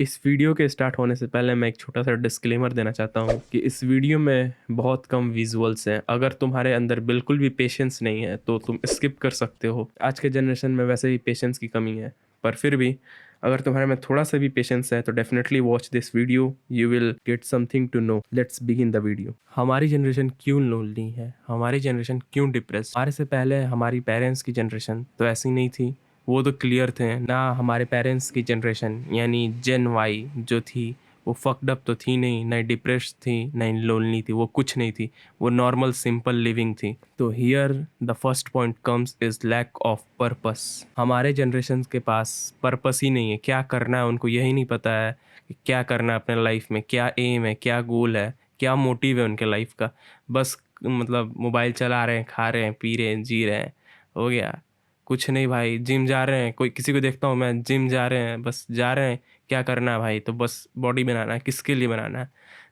इस वीडियो के स्टार्ट होने से पहले मैं एक छोटा सा डिस्क्लेमर देना चाहता हूँ कि इस वीडियो में बहुत कम विजुअल्स हैं। अगर तुम्हारे अंदर बिल्कुल भी पेशेंस नहीं है तो तुम स्किप कर सकते हो। आज के जनरेशन में वैसे भी पेशेंस की कमी है, पर फिर भी अगर तुम्हारे में थोड़ा सा भी पेशेंस है तो definitely watch this video, you will get something to know. Let's begin the video. हमारी जनरेशन क्यों लोनली है, हमारी जनरेशन क्यों डिप्रेस। हमारे से पहले हमारी पेरेंट्स की जनरेशन तो ऐसी नहीं थी, वो तो क्लियर थे ना। हमारे पेरेंट्स की जनरेशन यानी जेन वाई जो थी वो फक्ड अप तो थी नहीं, ना डिप्रेस थी, ना लोनली थी, वो कुछ नहीं थी, वो नॉर्मल सिंपल लिविंग थी। तो here the first point comes is lack of purpose. हमारे जनरेशन के पास पर्पस ही नहीं है, क्या करना है उनको यही नहीं पता है कि क्या करना है अपने लाइफ में, क्या एम है, क्या गोल है, क्या मोटिव है उनके लाइफ का। बस मतलब मोबाइल चला रहे हैं, खा रहे हैं, पी रहे हैं, जी रहे हैं, हो गया। कुछ नहीं भाई, जिम जा रहे हैं, कोई किसी को देखता हूँ मैं जिम जा रहे हैं, बस जा रहे हैं। क्या करना है भाई, तो बस बॉडी बनाना है। किसके लिए बनाना है?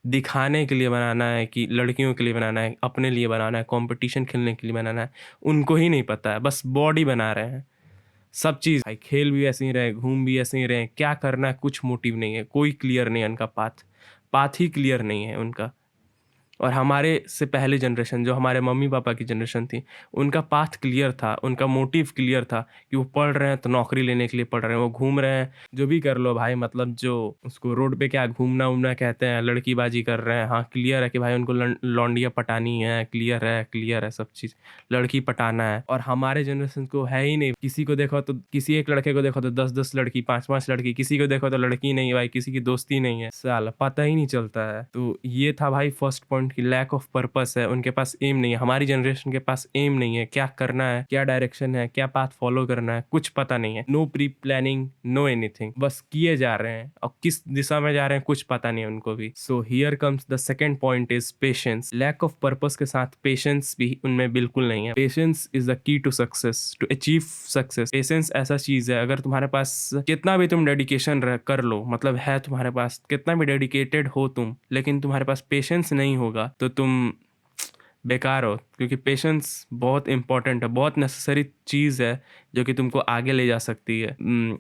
दिखाने के लिए बनाना है कि लड़कियों के लिए बनाना है, अपने लिए बनाना है, कंपटीशन खेलने के लिए बनाना है? उनको ही नहीं पता है, बस बॉडी बना रहे हैं। सब चीज़ भाई, खेल भी ऐसे ही रहे, घूम भी ऐसे ही रहे, क्या करना है कुछ मोटिव नहीं है, कोई क्लियर नहीं है उनका पाथ। पाथ ही क्लियर नहीं है उनका। और हमारे से पहले जनरेशन जो हमारे मम्मी पापा की जनरेशन थी, उनका पाथ क्लियर था, उनका मोटिव क्लियर था कि वो पढ़ रहे हैं तो नौकरी लेने के लिए पढ़ रहे हैं, वो घूम रहे हैं, जो भी कर लो भाई, मतलब जो उसको रोड पे क्या घूमना उमना कहते हैं, लड़कीबाजी कर रहे हैं। हाँ, क्लियर है कि भाई उनको लौंडिया पटानी है, क्लियर है सब चीज़, लड़की पटाना है। और हमारे जनरेशन को है ही नहीं, किसी को देखो तो, किसी एक लड़के को देखो तो 10-10 लड़की, 5-5 लड़की, किसी को देखो तो लड़की नहीं भाई, किसी की दोस्ती नहीं है, साला पता ही नहीं चलता है। तो ये था भाई फर्स्ट पॉइंट की लैक ऑफ पर्पस है, उनके पास एम नहीं है। हमारी जनरेशन के पास एम नहीं है, क्या करना है, क्या डायरेक्शन है, क्या पाथ फॉलो करना है, कुछ पता नहीं है। No pre planning, no anything, बस किए जा रहे हैं और किस दिशा में जा रहे हैं कुछ पता नहीं है उनको भी। So here comes the second point is patience. Lack of purpose के साथ पेशेंस भी उनमें बिल्कुल नहीं है। Patience is the key to success, to achieve success. Patience ऐसा चीज है, अगर तुम्हारे पास कितना भी तुम डेडिकेशन कर लो, मतलब है तुम्हारे पास कितना भी डेडिकेटेड हो तुम, लेकिन तुम्हारे पास पेशेंस नहीं होगा तो तुम बेकार हो। क्योंकि पेशेंस बहुत इंपॉर्टेंट है, बहुत नेसेसरी चीज़ है जो कि तुमको आगे ले जा सकती है।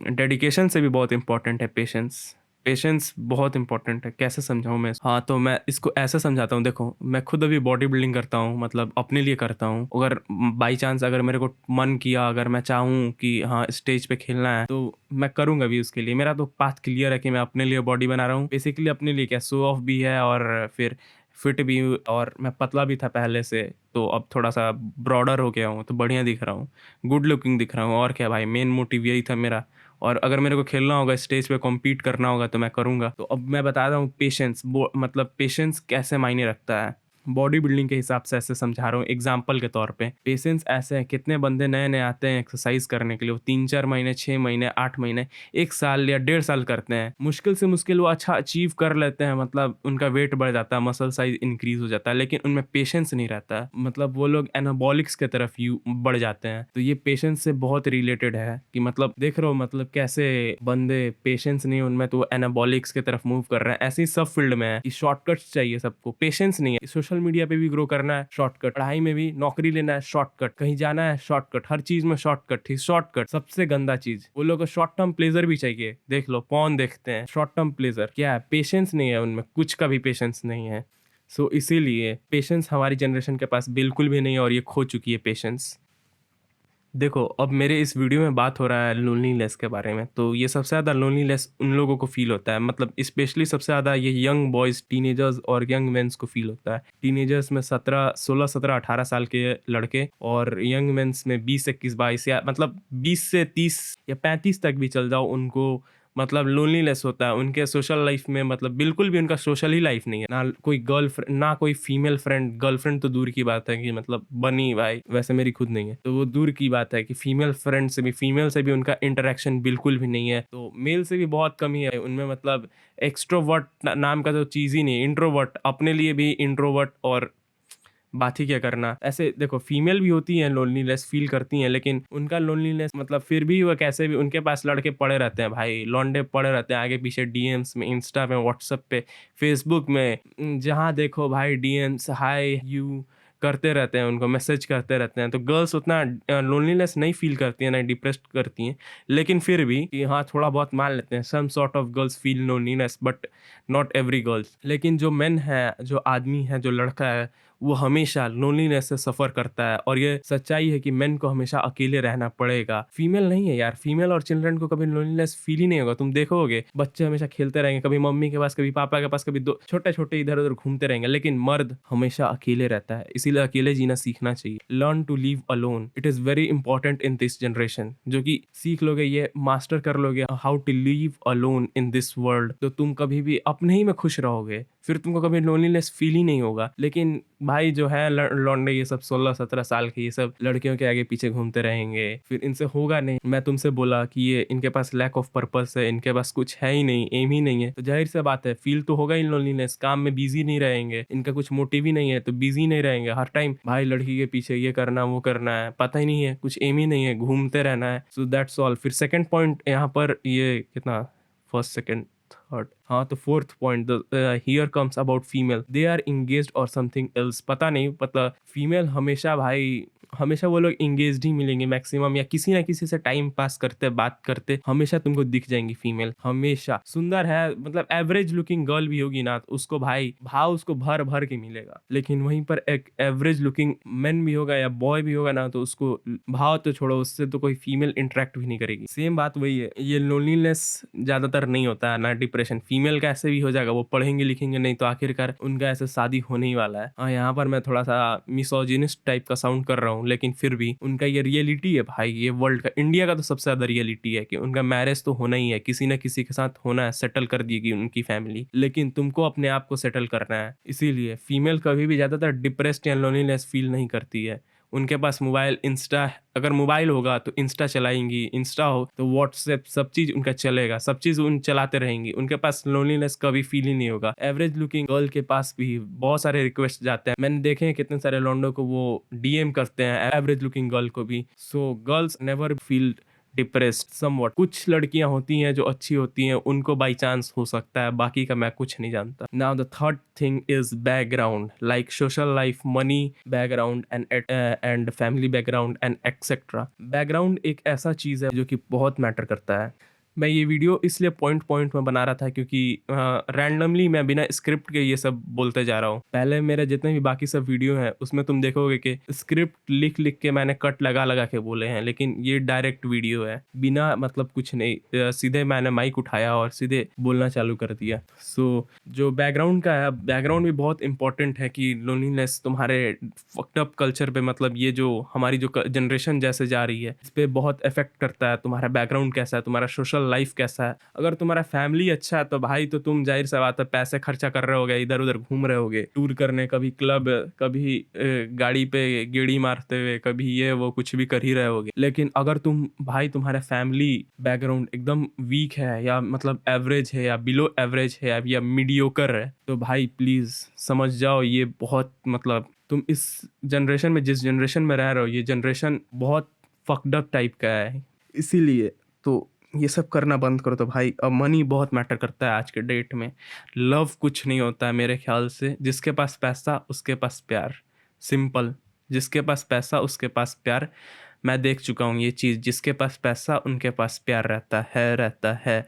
डेडिकेशन से भी बहुत इंपॉर्टेंट है पेशेंस। पेशेंस बहुत इंपॉर्टेंट है। कैसे समझाऊं मैं? हाँ, तो मैं इसको ऐसे समझाता हूँ। देखो, मैं खुद अभी बॉडी बिल्डिंग करता हूँ, मतलब अपने लिए करता हूँ। अगर बाई चांस अगर मेरे को मन किया, अगर मैं चाहूँ कि हाँ स्टेज पे खेलना है, तो मैं करूँगा भी उसके लिए। मेरा तो पाथ क्लियर है कि मैं अपने लिए बॉडी बना रहा हूँ, बेसिकली अपने लिए। क्या शो ऑफ भी है और फिर फिट भी हूँ, और मैं पतला भी था पहले से, तो अब थोड़ा सा ब्रॉडर हो गया हूँ, तो बढ़िया दिख रहा हूँ, गुड लुकिंग दिख रहा हूँ। और क्या भाई, मेन मोटिव यही था मेरा। और अगर मेरे को खेलना होगा, स्टेज पे कॉम्पीट करना होगा, तो मैं करूँगा। तो अब मैं बता रहा हूँ पेशेंस, मतलब पेशेंस कैसे मायने रखता है। बॉडी बिल्डिंग के हिसाब से ऐसे समझा रहा हूँ एग्जाम्पल के तौर पे। पेशेंस ऐसे है, कितने बंदे नए नए आते हैं एक्सरसाइज करने के लिए, वो 3-4 महीने, 6 महीने, 8 महीने, 1 साल या 1.5 साल करते हैं। मुश्किल से मुश्किल वो अच्छा अचीव कर लेते हैं, मतलब उनका वेट बढ़ जाता है, मसल साइज इंक्रीज हो जाता है, लेकिन उनमें पेशेंस नहीं रहता है। मतलब वो लोग एनाबॉलिक्स के तरफ यू बढ़ जाते हैं। तो ये पेशेंस से बहुत रिलेटेड है कि मतलब देख रहे हो, मतलब कैसे बंदे पेशेंस नहीं है उनमें, तो वो एनाबॉलिक्स की तरफ मूव कर रहे हैं। ऐसे ही सब फील्ड में है कि शॉर्टकट्स चाहिए सबको, पेशेंस नहीं है। सोशल मीडिया पे भी ग्रो करना है, शॉर्टकट। पढ़ाई में भी, नौकरी लेना है, शॉर्टकट। कहीं जाना है, शॉर्टकट। हर चीज में शॉर्टकट। ठीक, शॉर्टकट सबसे गंदा चीज। वो लोग को शॉर्ट टर्म प्लेजर भी चाहिए। देख लो, पॉन देखते हैं, शॉर्ट टर्म प्लेजर। क्या है? पेशेंस नहीं है उनमें, कुछ का भी पेशेंस नहीं है। सो इसीलिए पेशेंस हमारी जनरेशन के पास बिल्कुल भी नहीं है, और ये खो चुकी है पेशेंस। देखो, अब मेरे इस वीडियो में बात हो रहा है लोनलीनेस के बारे में, तो ये सबसे ज़्यादा लोनलीनेस उन लोगों को फील होता है, मतलब स्पेशली सबसे ज़्यादा ये यंग बॉयज़, टीनेजर्स और यंग मेंस को फील होता है। टीनेजर्स में 16, 17, 18 साल के लड़के, और यंग मेंस में 20, 21, 22, या मतलब 20 से 30 या 35 तक भी चल जाओ, उनको मतलब लोनलीनेस होता है उनके सोशल लाइफ में। मतलब बिल्कुल भी उनका सोशल ही लाइफ नहीं है, ना कोई गर्लफ्रेंड, ना कोई फीमेल फ्रेंड। गर्लफ्रेंड तो दूर की बात है कि मतलब बनी भाई, वैसे मेरी खुद नहीं है, तो वो दूर की बात है कि फीमेल फ्रेंड से भी, फीमेल से भी उनका इंटरेक्शन बिल्कुल भी नहीं है। तो मेल से भी बहुत कमी है उनमें, मतलब एक्सट्रोवर्ट नाम का तो चीज़ ही नहीं, इंट्रोवर्ट, अपने लिए भी इंट्रोवर्ट, और बात ही क्या करना। ऐसे देखो, फीमेल भी होती हैं, लोनलीनेस फील करती हैं, लेकिन उनका लोनलीनेस मतलब फिर भी वो कैसे भी, उनके पास लड़के पड़े रहते हैं भाई, लौंडे पड़े रहते हैं आगे पीछे, डीएम्स में, इंस्टा में, व्हाट्सएप पे, फेसबुक में, जहाँ देखो भाई डीएम्स, हाय यू, करते रहते हैं, उनको मैसेज करते रहते हैं, तो गर्ल्स उतना लोनलीनेस नहीं फील करती हैं, ना डिप्रेस्ड करती हैं। लेकिन फिर भी कि हाँ थोड़ा बहुत मान लेते हैं, some sort of girls feel loneliness but not every girls. लेकिन जो मेन है, जो आदमी है, जो लड़का है, वो हमेशा लोनलीनेस से सफ़र करता है। और ये सच्चाई है कि मेन को हमेशा अकेले रहना पड़ेगा। फीमेल नहीं है यार, फीमेल और चिल्ड्रन को कभी लोनलीनेस फील ही नहीं होगा। तुम देखोगे बच्चे हमेशा खेलते रहेंगे, कभी मम्मी के पास, कभी पापा के पास, कभी दो छोटे छोटे इधर उधर घूमते रहेंगे। लेकिन मर्द हमेशा अकेले रहता है, इसीलिए अकेले जीना सीखना चाहिए। Learn to live alone, it is very important in this generation. जो कि सीख लोगे, ये मास्टर कर लोगे how to live alone in this world, तो तुम कभी भी अपने ही में खुश रहोगे, फिर तुमको कभी लोनलीनेस फील ही नहीं होगा। लेकिन भाई जो है लौंडे ये सब 16-17 साल के, ये सब लड़कियों के आगे पीछे घूमते रहेंगे, फिर इनसे होगा नहीं। मैं तुमसे बोला कि ये इनके पास लैक ऑफ पर्पस है, इनके पास कुछ है ही नहीं, एम ही नहीं है, तो जाहिर सी बात है फील तो होगा ही लोनलीनेस। काम में बिजी नहीं रहेंगे, इनका कुछ मोटिव ही नहीं है, तो बिजी नहीं रहेंगे हर टाइम भाई लड़की के पीछे ये करना वो करना है, पता ही नहीं है, कुछ एम ही नहीं है, घूमते रहना है। So that's all. फिर सेकंड पॉइंट यहाँ पर, ये कितना, फर्स्ट सेकंड थर्ड, हाँ तो fourth point, here comes about female, they are engaged और समथिंग एल्स। पता नहीं, मतलब फीमेल हमेशा भाई, हमेशा वो लोग इंगेज्ड ही मिलेंगे मैक्सिमम, या किसी ना किसी से टाइम पास करते बात करते हमेशा तुमको दिख जाएंगी फीमेल। हमेशा सुंदर है, मतलब एवरेज लुकिंग गर्ल भी होगी ना, तो उसको भाई भाव उसको भर भर के मिलेगा। लेकिन वहीं पर एक एवरेज लुकिंग मैन भी होगा या बॉय भी होगा ना, तो उसको भाव तो छोड़ो, उससे तो कोई फीमेल इंटरेक्ट भी नहीं करेगी। सेम बात वही है, ये लोनलीनेस ज्यादातर नहीं होता है ना डिप्रेशन। फीमेल का ऐसे भी हो जाएगा, वो पढ़ेंगे लिखेंगे नहीं, तो आखिरकार उनका ऐसे शादी होने ही वाला है। हाँ यहाँ पर मैं थोड़ा सा मिसोजिनिस्ट टाइप का साउंड कर रहा हूँ, लेकिन फिर भी उनका ये रियलिटी है भाई। ये वर्ल्ड का, इंडिया का तो सबसे ज्यादा रियलिटी है कि उनका मैरिज तो होना ही है, किसी ना किसी के साथ होना है, सेटल कर देगी उनकी फैमिली। लेकिन तुमको अपने आप को सेटल करना है, इसीलिए फीमेल कभी भी ज्यादातर डिप्रेस्ड या लोनलीनेस फील नहीं करती है। उनके पास मोबाइल, इंस्टा, अगर मोबाइल होगा तो इंस्टा चलाएंगी, इंस्टा हो तो व्हाट्सएप, सब चीज उनका चलेगा, सब चीज उन चलाते रहेंगी। उनके पास लोनलीनेस कभी फील ही नहीं होगा। एवरेज लुकिंग गर्ल के पास भी बहुत सारे रिक्वेस्ट जाते हैं, मैंने देखे हैं कितने सारे लौंडों को वो डीएम करते हैं एवरेज लुकिंग गर्ल को भी। So girls never feel depressed somewhat. कुछ लड़कियां होती हैं जो अच्छी होती हैं, उनको बाई चांस हो सकता है, बाकी का मैं कुछ नहीं जानता। Now the third thing is background, like social life, money background and family background and etcetera. Background एक ऐसा चीज है जो कि बहुत मैटर करता है। मैं ये वीडियो इसलिए पॉइंट पॉइंट में बना रहा था क्योंकि रैंडमली मैं बिना स्क्रिप्ट के ये सब बोलते जा रहा हूँ। पहले मेरे जितने भी बाकी सब वीडियो हैं उसमें तुम देखोगे कि स्क्रिप्ट लिख लिख के मैंने कट लगा लगा के बोले हैं, लेकिन ये डायरेक्ट वीडियो है, बिना मतलब कुछ नहीं, सीधे मैंने माइक उठाया और सीधे बोलना चालू कर दिया। सो जो बैकग्राउंड का है, बैकग्राउंड भी बहुत इंपॉर्टेंट है कि लोनलीनेस तुम्हारे फक्ड अप कल्चर पे, मतलब ये जो हमारी जो जनरेशन जैसे जा रही है, इस पे बहुत इफेक्ट करता है। तुम्हारा बैकग्राउंड कैसा है, तुम्हारा सोशल लाइफ कैसा है। अगर तुम्हारा फैमिली अच्छा है तो भाई तो तुम जाहिर सा बात है पैसे खर्चा कर रहे होगे, इधर उधर घूम रहे होगे, टूर करने, कभी क्लब, कभी गाड़ी पे गेड़ी मारते हुए, कभी ये वो कुछ भी कर ही रहे होगे। लेकिन अगर तुम भाई तुम्हारा फैमिली बैकग्राउंड एकदम वीक है, या मतलब एवरेज है, या बिलो एवरेज है, या मीडियोकर है, तो भाई प्लीज समझ जाओ ये बहुत, मतलब तुम इस जनरेशन में, जिस जनरेशन में रह रहे हो, ये जनरेशन बहुत फक्ड अप टाइप का है। इसीलिए तो ये सब करना बंद करो। तो भाई अब मनी बहुत मैटर करता है आज के डेट में। लव कुछ नहीं होता है मेरे ख्याल से, जिसके पास पैसा उसके पास प्यार, सिंपल। जिसके पास पैसा उसके पास प्यार। मैं देख चुका हूँ ये चीज़, जिसके पास पैसा उनके पास प्यार रहता है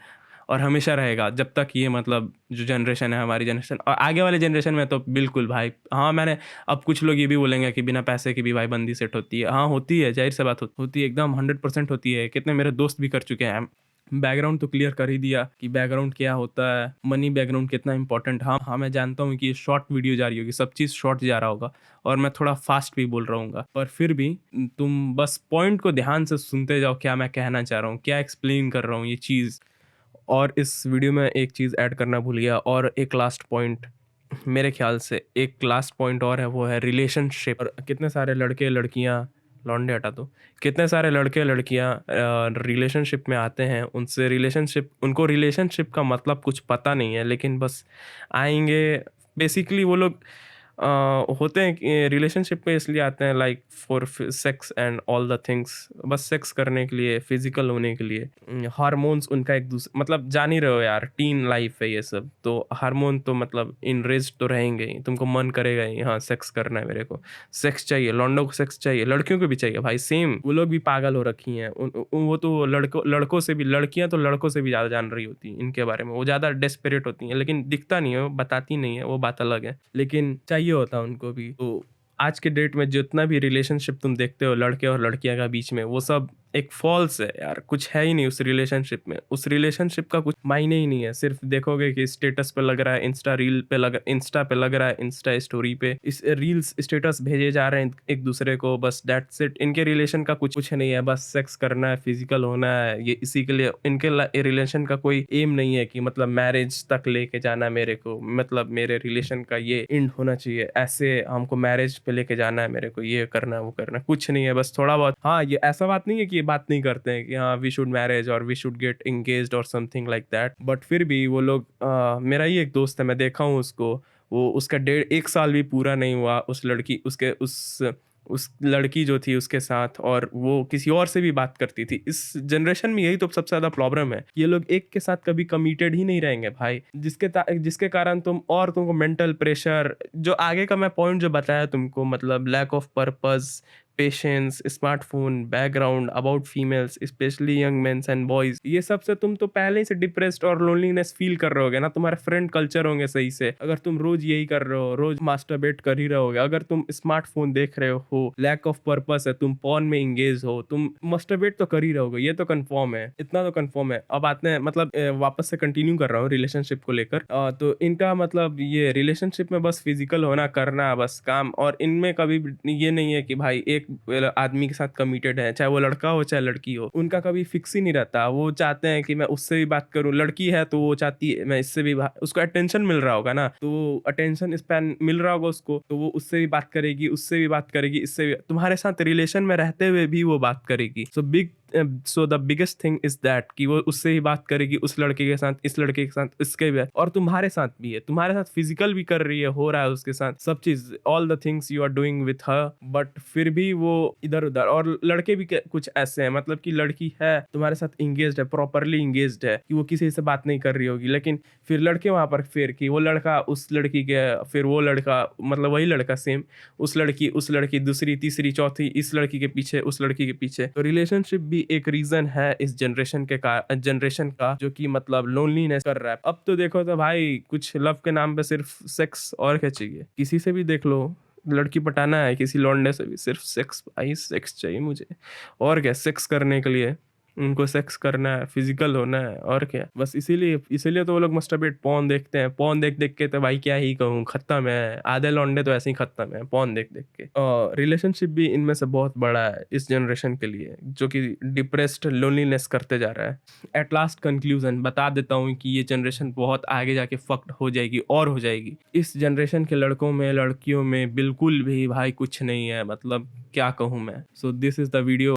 और हमेशा रहेगा, जब तक ये मतलब जो जनरेशन है हमारी जनरेशन, और आगे वाले जनरेशन में तो बिल्कुल भाई। हाँ मैंने, अब कुछ लोग ये भी बोलेंगे कि बिना पैसे की भी भाई बंदी सेट होती है। हाँ होती है, जाहिर सी बात होती है, एकदम 100% होती है। कितने मेरे दोस्त भी कर चुके हैं। बैकग्राउंड तो क्लियर कर ही दिया कि बैकग्राउंड क्या होता है, मनी बैकग्राउंड कितना इंपॉर्टेंट। हाँ मैं जानता हूँ कि ये शॉर्ट वीडियो जा रही होगी, सब चीज़ शॉर्ट जा रहा होगा, और मैं थोड़ा फास्ट भी बोल रहा हूँ, पर फिर भी तुम बस पॉइंट को ध्यान से सुनते जाओ, क्या मैं कहना चाह रहा हूँ, क्या एक्सप्लेन कर रहा हूँ ये चीज़। और इस वीडियो में एक चीज़ ऐड करना भूल गया, और एक लास्ट पॉइंट, मेरे ख्याल से एक लास्ट पॉइंट और है, वो है रिलेशनशिप। और कितने सारे लड़के लड़कियां, लौंडे हटा दो, कितने सारे लड़के लड़कियां रिलेशनशिप में आते हैं, उनसे उनको रिलेशनशिप का मतलब कुछ पता नहीं है, लेकिन बस आएंगे। बेसिकली वो लोग होते हैं रिलेशनशिप में इसलिए आते हैं like for sex and all the things, बस सेक्स करने के लिए, फिजिकल होने के लिए। हार्मोन्स उनका एक दूसरे, मतलब जान ही रहे हो यार, टीन लाइफ है ये सब, तो हार्मोन तो मतलब इनरेज तो रहेंगे ही, तुमको मन करेगा ही हाँ सेक्स करना है, मेरे को सेक्स चाहिए, लौंडों को सेक्स चाहिए, लड़कियों को भी चाहिए भाई, सेम, वो लोग भी पागल हो रखी हैं। वो तो लड़कों से भी, लड़कियां तो लड़कों से भी ज़्यादा जान रही होती हैं इनके बारे में, वो ज़्यादा डेस्परेट होती हैं, लेकिन दिखता नहीं है, वो बताती नहीं है, वो बात अलग है, लेकिन चाहिए होता है उनको भी। तो आज के डेट में जितना भी रिलेशनशिप तुम देखते हो लड़के और लड़कियां का बीच में, वो सब एक फॉल्स है यार, कुछ है ही नहीं उस रिलेशनशिप में, उस रिलेशनशिप का कुछ मायने ही नहीं है। सिर्फ देखोगे कि स्टेटस पे लग रहा है, इंस्टा पे लग रहा है, इंस्टा स्टोरी पे इस रील्स स्टेटस भेजे जा रहे हैं एक दूसरे को, बस दैट्स इट। इनके रिलेशन का कुछ नहीं है, बस सेक्स करना है, फिजिकल होना है, ये इसी के लिए इनके रिलेशन का कोई एम नहीं है कि मतलब मैरिज तक लेके जाना है मेरे को, मतलब मेरे रिलेशन का ये एंड होना चाहिए, ऐसे हमको मैरिज पे लेके जाना है, मेरे को ये करना है वो करना है, कुछ नहीं है, बस थोड़ा बहुत। हाँ, ये ऐसा बात नहीं है कि ये बात नहीं करते हैं कि हाँ वी शुड मैरिज और वी शुड गेट एंगेज्ड और समथिंग लाइक दैट, बट फिर भी वो लोग मेरा ही एक दोस्त है, मैं देखा हूँ उसको, वो उसका 1.5 साल भी पूरा नहीं हुआ, उस लड़की उसके उस लड़की जो थी उसके साथ, और वो किसी और से भी बात करती थी। इस जनरेशन में यही तो सबसे ज्यादा प्रॉब्लम है, ये लोग एक के साथ कभी कमिटेड ही नहीं रहेंगे भाई, जिसके कारण तुमको मेंटल प्रेशर, जो आगे का मैं पॉइंट जो बताया तुमको, मतलब lack of purpose, patience, smartphone, background, about females specially young mens and boys, ये सब से तुम तो पहले ही से डिप्रेस्ड और लोनलीनेस फील कर रहे होगे ना, तुम्हारे फ्रेंड कल्चर होंगे सही से, अगर तुम रोज यही कर रहे हो, रोज मास्टरबेट कर ही रहोगे, अगर तुम स्मार्टफोन देख रहे हो, लैक ऑफ पर्पस है, तुम पॉर्न में इंगेज हो, तुम मास्टरबेट तो कर ही रहोगे, ये तो कंफर्म है, इतना तो कंफर्म है। अब आते हैं मतलब वापस से कंटिन्यू कर रहा हूँ रिलेशनशिप को लेकर, तो इनका मतलब ये रिलेशनशिप में बस फिजिकल होना, करना बस काम, और इनमें कभी भी ये नहीं है कि भाई एक आदमी के साथ कमिटेड है, चाहे वो लड़का हो चाहे लड़की हो, उनका कभी फिक्स ही नहीं रहता। वो चाहते हैं कि मैं उससे भी बात करूं, लड़की है तो वो चाहती है मैं इससे भी उसको अटेंशन मिल रहा होगा ना, तो अटेंशन स्पैन मिल रहा होगा उसको, तो वो उससे भी बात करेगी, उससे भी बात करेगी, इससे भी, तुम्हारे साथ रिलेशन में रहते हुए भी वो बात करेगी। So the biggest thing is that कि वो उससे ही बात करेगी, उस लड़के के साथ, इस लड़के के साथ, इसके भी, और तुम्हारे साथ भी है, तुम्हारे साथ फिजिकल भी कर रही है, हो रहा है उसके साथ सब चीज, all the things you are doing with her, but फिर भी वो इधर उधर। और लड़के भी कुछ ऐसे हैं, मतलब कि लड़की है तुम्हारे साथ इंगेज्ड है, प्रॉपरली इंगेज्ड है, कि वो किसी से बात नहीं कर रही होगी, लेकिन फिर लड़के वहां पर फिर कि वो लड़का उस लड़की के, फिर वो लड़का, मतलब वही लड़का सेम, उस लड़की दूसरी तीसरी चौथी, इस लड़की के पीछे, उस लड़की के पीछे। तो रिलेशनशिप भी एक रीजन है इस जनरेशन का जो कि मतलब लोनलीनेस कर रहा है। अब तो देखो तो भाई कुछ लव के नाम पे सिर्फ सेक्स, और क्या चाहिए, किसी से भी देख लो, लड़की पटाना है किसी लौंडे से भी, सिर्फ सेक्स, भाई सेक्स चाहिए मुझे, और क्या, सेक्स करने के लिए उनको सेक्स करना है, फिजिकल होना है, और क्या, बस इसीलिए तो वो लोग मास्टरबेट पॉर्न देखते हैं, पॉर्न देख देख के तो भाई क्या ही कहूँ, खत्म है, आधे लौंडे तो ऐसे ही खत्म है पॉर्न देख देख के। और रिलेशनशिप भी इनमें से बहुत बड़ा है इस जनरेशन के लिए, जो कि डिप्रेस्ड लोनलीनेस करते जा रहा है। एट लास्ट कंक्लूजन बता देता हूँ कि ये जनरेशन बहुत आगे जाके फक्ड हो जाएगी, और हो जाएगी। इस जनरेशन के लड़कों में लड़कियों में बिल्कुल भी भाई कुछ नहीं है, मतलब क्या कहूँ मैं। So this is the video.